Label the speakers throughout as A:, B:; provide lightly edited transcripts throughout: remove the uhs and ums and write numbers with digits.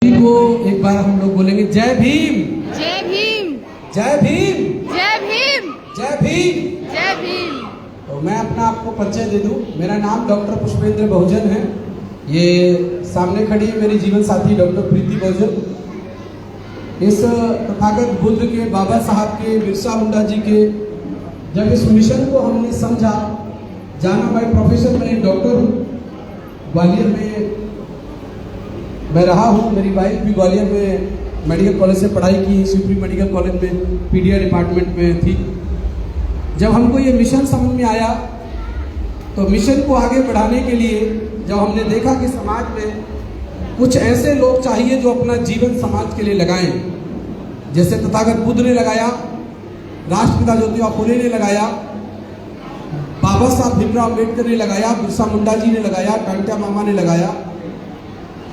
A: को एक बार हम लोग बोलेंगे जय भीम
B: जय भीम
A: जय भीम
B: जय भीम
A: जय भीम।
B: जय भीम।
A: तो मैं अपना आपको परिचय दे दूं। मेरा नाम डॉक्टर पुष्पेंद्र बहुजन है। ये सामने खड़ी है मेरी जीवन साथी डॉक्टर प्रीति बहुजन। इस तथागत बुद्ध के, बाबा साहब के, बिरसा मुंडा जी के जब इस मिशन को हमने समझा, जाना भाई प्रोफेशन में डॉक्टर हूँ, ग्वालियर में मैं रहा हूँ। मेरी वाइफ भी ग्वालियर में मेडिकल कॉलेज से पढ़ाई की, सुप्रीम मेडिकल कॉलेज में पीडिया डिपार्टमेंट में थी। जब हमको ये मिशन समझ में आया तो मिशन को आगे बढ़ाने के लिए जब हमने देखा कि समाज में कुछ ऐसे लोग चाहिए जो अपना जीवन समाज के लिए लगाएं, जैसे तथागत बुद्ध ने लगाया, राष्ट्रपिता ज्योतिबा फुले ने लगाया, बाबा साहब भीमराव अम्बेडकर ने लगाया, बिरसा मुंडा जी ने लगाया, कांटा मामा ने लगाया,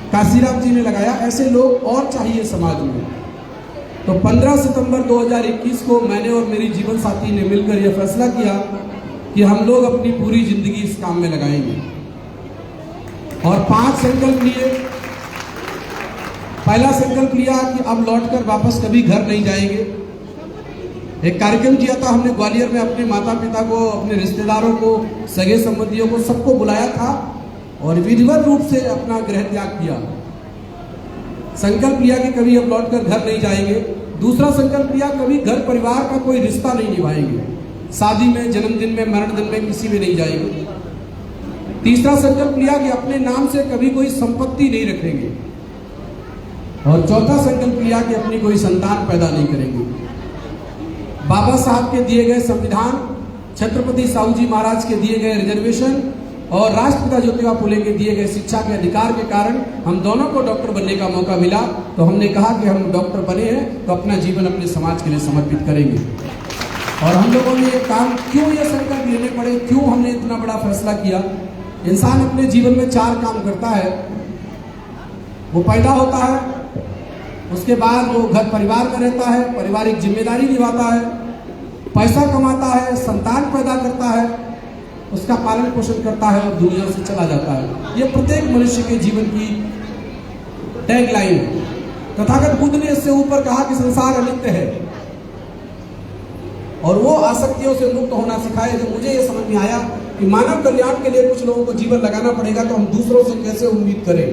A: काशीराम जी ने लगाया। ऐसे लोग और चाहिए समाज में। तो 15 सितंबर 2021 को मैंने और मेरी जीवन साथी ने मिलकर यह फैसला किया कि हम लोग अपनी पूरी जिंदगी इस काम में लगाएंगे और 5 संकल्प लिए। पहला संकल्प लिया कि अब लौटकर वापस कभी घर नहीं जाएंगे। एक कार्यक्रम किया था हमने ग्वालियर में, अपने माता पिता को, अपने रिश्तेदारों को, सगे संबंधियों को, सबको बुलाया था और विधिवत रूप से अपना गृह त्याग किया। संकल्प लिया कि कभी अब लौटकर घर नहीं जाएंगे। दूसरा संकल्प लिया कभी घर परिवार का कोई रिश्ता नहीं निभाएंगे, शादी में, जन्मदिन में, मरण दिन में किसी में नहीं जाएंगे। तीसरा संकल्प लिया कि अपने नाम से कभी कोई संपत्ति नहीं रखेंगे। और चौथा संकल्प लिया कि अपनी कोई संतान पैदा नहीं करेंगे। बाबा साहब के दिए गए संविधान, छत्रपति साहू जी महाराज के दिए गए रिजर्वेशन और राष्ट्रपिता ज्योतिबा फुले के दिए गए शिक्षा के अधिकार के कारण हम दोनों को डॉक्टर बनने का मौका मिला। तो हमने कहा कि हम डॉक्टर बने हैं तो अपना जीवन अपने समाज के लिए समर्पित करेंगे। और हम लोगों ने ये काम क्यों, ये संकल्प लेने पड़े, क्यों हमने इतना बड़ा फैसला किया? इंसान अपने जीवन में 4 काम करता है। वो पैदा होता है, उसके बाद वो घर परिवार में रहता है, पारिवारिक जिम्मेदारी निभाता है, पैसा कमाता है, संतान पैदा करता है, उसका पालन पोषण करता है और दुनिया से चला जाता है। ये प्रत्येक मनुष्य के जीवन की टैगलाइन है। तथागत बुद्ध ने इससे ऊपर कहा कि संसार अनित्य है और वो आसक्तियों से मुक्त होना सिखाया। जब मुझे ये समझ में आया कि मानव कल्याण के लिए कुछ लोगों को जीवन लगाना पड़ेगा तो हम दूसरों से कैसे उम्मीद करें।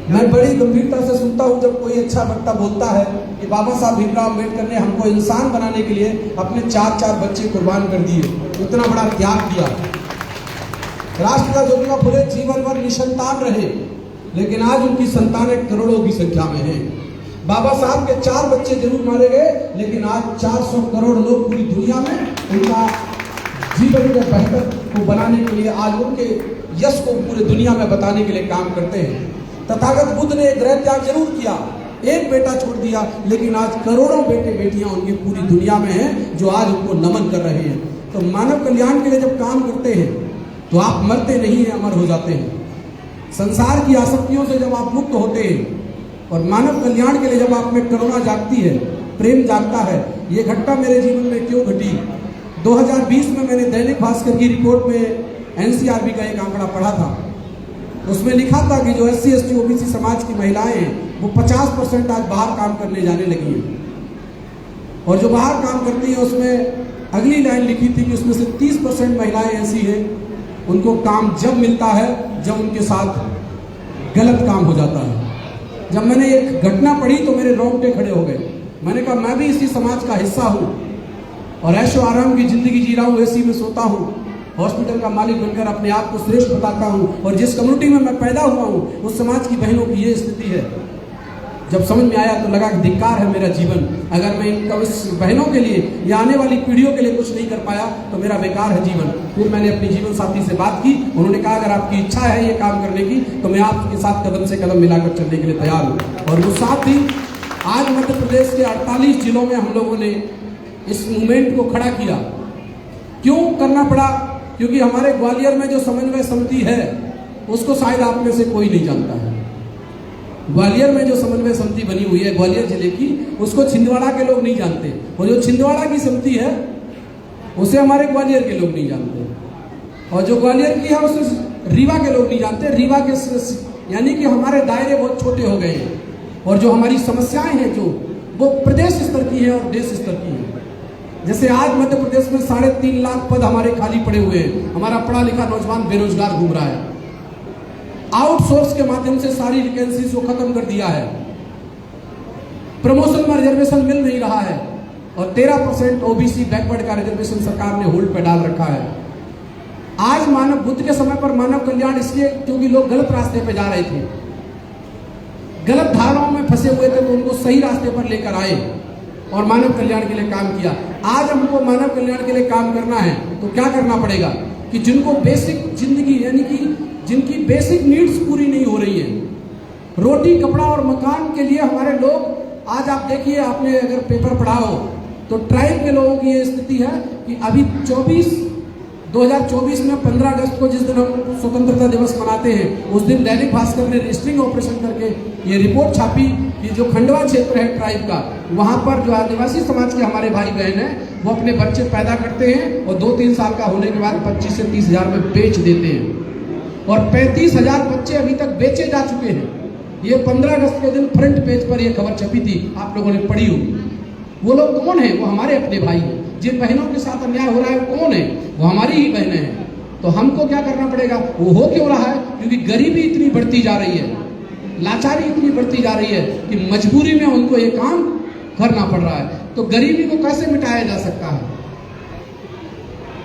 A: मैं बड़ी गंभीरता से सुनता हूं जब कोई अच्छा वक्ता बोलता है कि बाबा साहब भीमराव अम्बेडकर ने हमको इंसान बनाने के लिए अपने 4 बच्चे कुर्बान कर दिए, इतना बड़ा त्याग किया। राष्ट्रपिता ज्योतिबा फुले जीवन भर निसंतान रहे, लेकिन आज उनकी संतानें करोड़ों की संख्या में हैं। बाबा साहब के 4 बच्चे जरूर मारे गए, लेकिन आज 400 करोड़ लोग पूरी दुनिया में उनका जीवन को बेहतर को बनाने के लिए, आज उनके यश को पूरे दुनिया में बताने के लिए काम करते हैं। तथागत बुद्ध ने गृह त्याग जरूर किया, एक बेटा छोड़ दिया, लेकिन आज करोड़ों बेटे बेटियां उनकी पूरी दुनिया में हैं जो आज उनको नमन कर रहे हैं। तो मानव कल्याण के लिए जब काम करते हैं तो आप मरते नहीं हैं, अमर हो जाते हैं। संसार की आसक्तियों से जब आप मुक्त होते हैं और मानव कल्याण के लिए जब आप में करुणा जागती है, प्रेम जागता है। ये घटना मेरे जीवन में क्यों घटी? 2020 में मैंने दैनिक भास्कर की रिपोर्ट में एनसीआरबी का एक आंकड़ा पढ़ा था। उसमें लिखा था कि जो SC ST OBC समाज की महिलाएं हैं वो 50% आज बाहर काम करने जाने लगी हैं। और जो बाहर काम करती है उसमें अगली लाइन लिखी थी कि उसमें से 30% महिलाएं ऐसी हैं उनको काम जब मिलता है जब उनके साथ गलत काम हो जाता है। जब मैंने एक घटना पढ़ी तो मेरे रोंगटे खड़े हो गए। मैंने कहा मैं भी इसी समाज का हिस्सा हूँ और ऐशो आराम की जिंदगी जी रहा हूँ, AC में सोता हूँ, हॉस्पिटल का मालिक बनकर अपने आप को श्रेष्ठ बताता हूं और जिस कम्युनिटी में मैं पैदा हुआ हूं उस समाज की बहनों की ये स्थिति है। जब समझ में आया तो लगा कि धिक्कार है मेरा जीवन, अगर मैं इस बहनों के लिए या आने वाली पीढ़ियों के लिए कुछ नहीं कर पाया तो मेरा बेकार है जीवन। फिर मैंने अपनी जीवन साथी से बात की, उन्होंने कहा अगर आपकी इच्छा है ये काम करने की तो मैं आपके साथ कदम से कदम मिलाकर चलने के लिए तैयार हूँ। और वो साथ ही आज मध्य प्रदेश के 48 जिलों में हम लोगों ने इस मूवमेंट को खड़ा किया। क्यों करना पड़ा? क्योंकि हमारे ग्वालियर में जो समन्वय समिति है उसको शायद आप में से कोई नहीं जानता है। ग्वालियर में जो समन्वय समिति बनी हुई है ग्वालियर जिले की, उसको छिंदवाड़ा के लोग नहीं जानते। और जो छिंदवाड़ा की समिति है उसे हमारे ग्वालियर के लोग नहीं जानते। और जो ग्वालियर की है उसे रीवा के लोग नहीं जानते। रीवा के यानी कि हमारे दायरे बहुत छोटे हो गए हैं और जो हमारी समस्याएं हैं जो वो प्रदेश स्तर की है और देश स्तर की है। जैसे आज मध्य प्रदेश में 3.5 लाख पद हमारे खाली पड़े हुए हैं, हमारा पढ़ा लिखा नौजवान बेरोजगार घूम रहा है। आउटसोर्स के माध्यम से सारी वैकेंसीज को खत्म कर दिया है, प्रमोशन में रिजर्वेशन मिल नहीं रहा है और 13% ओबीसी बैकवर्ड का रिजर्वेशन सरकार ने होल्ड पे डाल रखा है। आज मानव बुद्ध के समय पर मानव कल्याण इसलिए क्योंकि लोग गलत रास्ते पे जा रहे थे, गलत धारणाओं में फंसे हुए थे, तो उनको सही रास्ते पर लेकर आए और मानव कल्याण के लिए काम किया। आज हमको मानव कल्याण के लिए काम करना है तो क्या करना पड़ेगा कि जिनको बेसिक जिंदगी यानी कि जिनकी बेसिक नीड्स पूरी नहीं हो रही है, रोटी कपड़ा और मकान के लिए हमारे लोग, आज आप देखिए, आपने अगर पेपर पढ़ा हो तो ट्राइब के लोगों की ये स्थिति है कि अभी 2024 में 15 अगस्त को जिस दिन हम स्वतंत्रता दिवस मनाते हैं उस दिन दैनिक भास्कर ने रजिस्टरिंग ऑपरेशन करके ये रिपोर्ट छापी कि जो खंडवा क्षेत्र है ट्राइब का, वहां पर जो आदिवासी समाज के हमारे भाई बहन हैं वो अपने बच्चे पैदा करते हैं और 2-3 साल का होने के बाद 25 से 30 हजार में बेच देते हैं और 35,000 बच्चे अभी तक बेचे जा चुके हैं। ये 15 अगस्त के दिन फ्रंट पेज पर यह खबर छपी थी, आप लोगों ने पढ़ी होगी। वो लोग कौन है? वो हमारे अपने भाई हैं। जिन बहनों के साथ अन्याय हो रहा है वो कौन है? वो हमारी ही बहनें हैं। तो हमको क्या करना पड़ेगा? वो हो क्यों रहा है? क्योंकि गरीबी इतनी बढ़ती जा रही है, लाचारी इतनी बढ़ती जा रही है कि मजबूरी में उनको ये काम करना पड़ रहा है। तो गरीबी को कैसे मिटाया जा सकता है?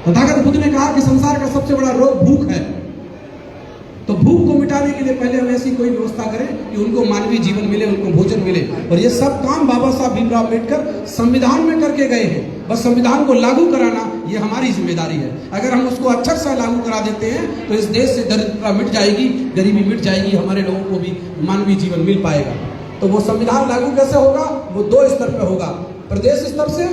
A: तथागत बुद्ध ने कहा कि संसार का सबसे बड़ा रोग भूख है, तो भूख को मिटाने के लिए पहले हम ऐसी कोई व्यवस्था करें कि उनको मानवीय जीवन मिले, उनको भोजन मिले। और ये सब काम बाबा साहब भीमराव अम्बेडकर संविधान में करके गए हैं। बस संविधान को लागू कराना ये हमारी जिम्मेदारी है। अगर हम उसको अच्छा से लागू करा देते हैं तो इस देश से दरिद्रता मिट जाएगी, गरीबी मिट जाएगी, हमारे लोगों को भी मानवीय जीवन मिल पाएगा। तो वो संविधान लागू कैसे होगा? वो 2 स्तर पे होगा, प्रदेश स्तर से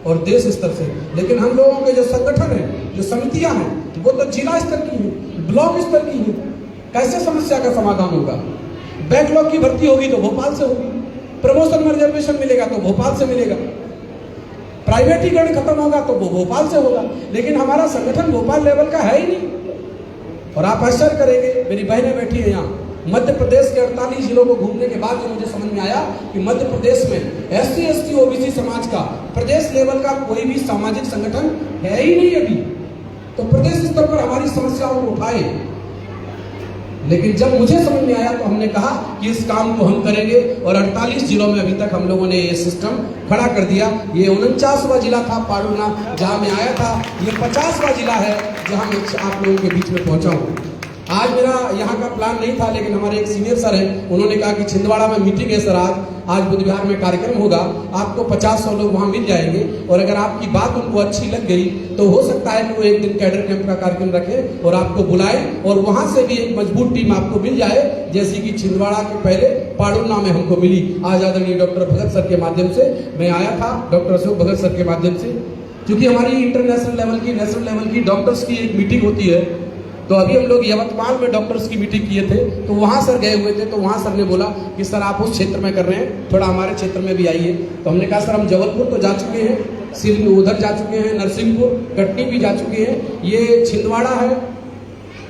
A: और देश स्तर से। लेकिन हम लोगों के जो संगठन है, जो समितियां हैं, वो तो जिला स्तर की है, ब्लॉक स्तर की है। कैसे समस्या का समाधान होगा? बैकलॉग की भर्ती होगी तो भोपाल से होगी, प्रमोशन में रिजर्वेशन मिलेगा तो भोपाल से मिलेगा, प्राइवेटीकरण खत्म होगा तो वो भोपाल से होगा। लेकिन हमारा संगठन भोपाल लेवल का है ही नहीं। और आप आश्चर्य करेंगे, मेरी बहनें बैठी है यहाँ, मध्य प्रदेश के 48 जिलों को घूमने के बाद जो मुझे समझ में आया कि मध्य प्रदेश में SC ST OBC समाज का प्रदेश लेवल का कोई भी सामाजिक संगठन है ही नहीं अभी। तो प्रदेश स्तर पर हमारी समस्याओं को उठाए। लेकिन जब मुझे समझ में आया तो हमने कहा कि इस काम को हम करेंगे और 48 जिलों में अभी तक हम लोगों ने ये सिस्टम खड़ा कर दिया। ये 49वां जिला था पाडुना जहां मैं आया था, ये 50वां जिला है जहां मैं आप लोगों के बीच में पहुंचा हूं। आज मेरा यहाँ का प्लान नहीं था, लेकिन हमारे एक सीनियर सर हैं, उन्होंने कहा कि छिंदवाड़ा में मीटिंग है सर, आज बुद्ध विहार में कार्यक्रम होगा, आपको 50-100 लोग वहाँ मिल जाएंगे और अगर आपकी बात उनको अच्छी लग गई तो हो सकता है कि वो एक दिन कैडर कैंप का कार्यक्रम रखें और आपको बुलाएं और वहां से भी एक मजबूत टीम आपको मिल जाए, जैसे कि छिंदवाड़ा के पहले पाडुना में हमको मिली। आज आदरणीय डॉक्टर भगत सर के माध्यम से मैं आया था, डॉक्टर अशोक भगत सर के माध्यम से, क्योंकि हमारी इंटरनेशनल लेवल की, नेशनल लेवल की डॉक्टर्स की एक मीटिंग होती है। तो अभी हम लोग यवतमाल में डॉक्टर्स की मीटिंग किए थे, तो वहाँ सर गए हुए थे, तो वहाँ सर ने बोला कि सर आप उस क्षेत्र में कर रहे हैं, थोड़ा हमारे क्षेत्र में भी आइए। तो हमने कहा सर हम जबलपुर तो जा चुके हैं, सिर्फ उधर जा चुके हैं, नरसिंहपुर, कटनी भी जा चुके हैं, ये छिंदवाड़ा है,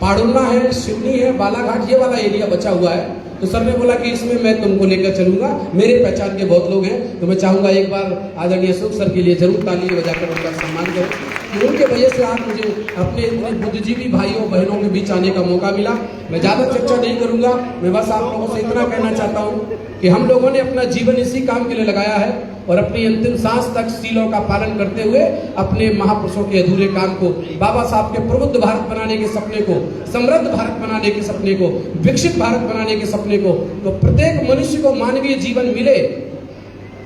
A: पाडुना है, सिवनी है, बालाघाट, ये वाला एरिया बचा हुआ है। तो सर ने बोला कि इसमें मैं तुमको लेकर चलूंगा, मेरे पहचान के बहुत लोग हैं, तो मैं चाहूंगा एक बार आदरणीय अशोक सर के लिए जरूर ताली बजाकर उनका सम्मान करें कि उनके वजह से आज मुझे अपने बुद्धिजीवी भाइयों बहनों के बीच आने का मौका मिला। मैं ज्यादा चर्चा नहीं करूंगा, मैं बस आप लोगों से इतना कहना चाहता हूँ कि हम लोगों ने अपना जीवन इसी काम के लिए लगाया है और अपनी अंतिम सांस तक सीलों का पालन करते हुए अपने महापुरुषों के अधूरे काम को, बाबा साहब के प्रबुद्ध भारत बनाने के सपने को, समृद्ध भारत बनाने के सपने को, विकसित भारत बनाने के सपने को, तो प्रत्येक मनुष्य को मानवीय जीवन मिले,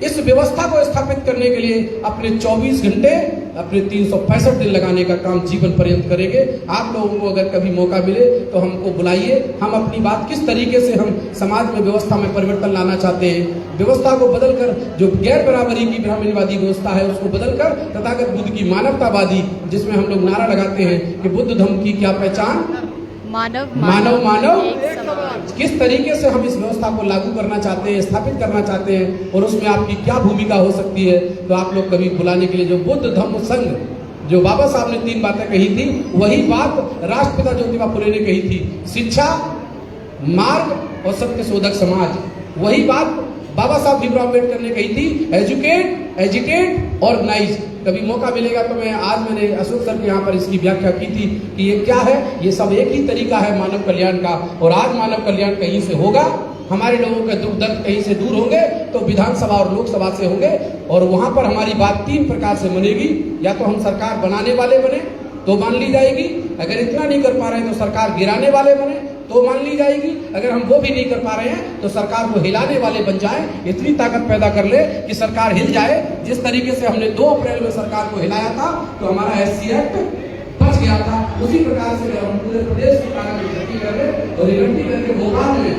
A: इस व्यवस्था को स्थापित करने के लिए अपने 24 घंटे, अपने 365 दिन लगाने का काम जीवन पर्यंत करेंगे। आप लोगों को अगर कभी मौका मिले तो हमको बुलाइए, हम अपनी बात किस तरीके से हम समाज में व्यवस्था में परिवर्तन लाना चाहते हैं, व्यवस्था को बदलकर जो गैर बराबरी की ब्राह्मणवादी व्यवस्था है उसको बदलकर तथागत बुद्ध की मानवतावादी, जिसमें हम लोग नारा लगाते हैं कि बुद्ध धम्म की क्या पहचान, मानव मानव मानव, किस तरीके से हम इस व्यवस्था को लागू करना चाहते हैं, स्थापित करना चाहते हैं और उसमें आपकी क्या भूमिका हो सकती है। तो आप लोग कभी बुलाने के लिए, जो बुद्ध धम्म संघ, जो बाबा साहब ने 3 बातें कही थी, वही बात राष्ट्रपिता ज्योतिबा फुले ने कही थी, शिक्षा, मार्ग और सत्य शोधक समाज। वही बात बाबा साहब भीमराव अम्बेडकर ने कही थी, एजुकेट, एजिटेट, ऑर्गेनाइज। कभी मौका मिलेगा तो मैंने अशोक सर के यहाँ पर इसकी व्याख्या की थी कि ये क्या है। ये सब एक ही तरीका है मानव कल्याण का। और आज मानव कल्याण कहीं से होगा, हमारे लोगों के दुख दर्द कहीं से दूर होंगे तो विधानसभा और लोकसभा से होंगे। और वहां पर हमारी बात 3 प्रकार से बनेगी। या तो हम सरकार बनाने वाले बने तो मान ली जाएगी, अगर इतना नहीं कर पा रहे हैं तो सरकार गिराने वाले बने तो मान ली जाएगी, अगर हम वो भी नहीं कर पा रहे हैं तो सरकार को हिलाने वाले बन जाएं। इतनी ताकत पैदा कर ले कि सरकार हिल जाए। जिस तरीके से हमने 2 अप्रैल में सरकार को हिलाया था तो हमारा SC एक्ट बच गया था, उसी प्रकार से हम पूरे प्रदेश की ताकत इकट्ठी कर रहे और इकट्ठी करके भोपाल में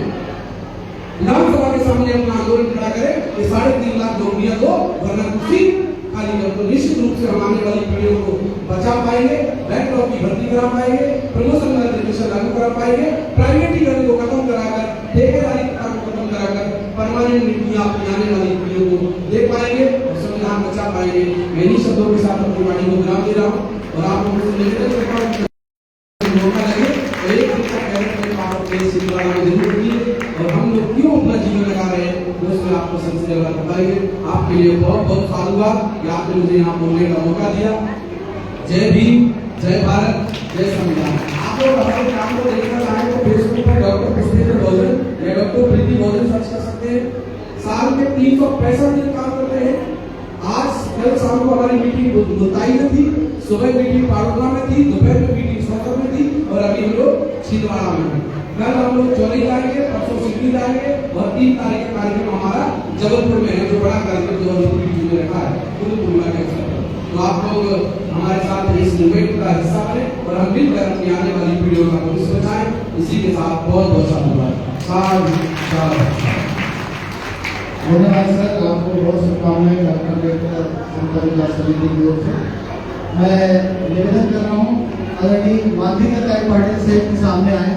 A: विधानसभा के सामने अपना आंदोलन खड़ा करें कि 3.5 लाख नौकरियां दो, वरना कुर्सी खाली कर। तो निश्चित रूप से हम आने वाली पीढ़ियों को बचा पाएंगे, बैकलॉग की भर्ती करा पाएंगे, प्रमोशन नोटिफिकेशन लागू करा पाएंगे, प्राइवेटीकरण को खत्म कराकर, ठेकेदारी प्रथा को खत्म कराकर परमानेंट नीतियां अपनी आने वाली पीढ़ियों को दे पाएंगे और संविधान बचा पाएंगे। मैं इन्हीं शब्दों के साथ अपनी वाणी को विराम दे रहा हूँ और आप लोगों से निवेदन करता हूँ मौका लगे तो एक जरूर कीजिए। और हम लोग क्यों अपना जीवन लगा रहे हैं उसमें आपको सबसे ज्यादा बताएंगे। आपके लिए बहुत बहुत साधुवाद कि आपने मुझे यहाँ बोलने का मौका दिया। जय भीम, जय भारत, जय संविधान। आप लोग हमारे काम को देखना चाहें तो फेसबुक पर डॉक्टर पुष्पेंद्र बहुजन या डॉक्टर प्रीति बहुजन सर्च कर सकते हैं। साल में 365 दिन काम करते हैं। आज कल शाम को हमारी मीटिंग मुताई में थी, सुबह मीटिंग पाड़ोला में थी, दोपहर में मीटिंग सोतर में थी और अभी हम लोग छिंदवाड़ा में हैं। कल हम लोग चौरी जाएंगे, परसों सिडनी जाएंगे और 3 तारीख का कार्यक्रम हमारा जबलपुर में है, जो बड़ा कार्यक्रम जबलपुर में रखा है गुरु पूर्णिमा के अवसर पर। तो आप लोग हमारे साथ इस मूवमेंट का हिस्सा बने और हम मिलकर अपनी आने वाली पीढ़ियों का भविष्य बचाएं। इसी के साथ बहुत बहुत धन्यवाद।
C: धन्यवाद सर, आपको बहुत शुभकामनाएं डॉक्टर अम्बेडकर संत विकास समिति की ओर से। मैं निवेदन कर रहा हूँ आदरणीय माधविका ताई पाटिल से के सामने आए।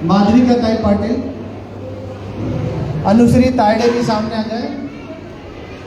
C: माधविका ताई पाटिल, अनुश्री तायडे के सामने आ जाए।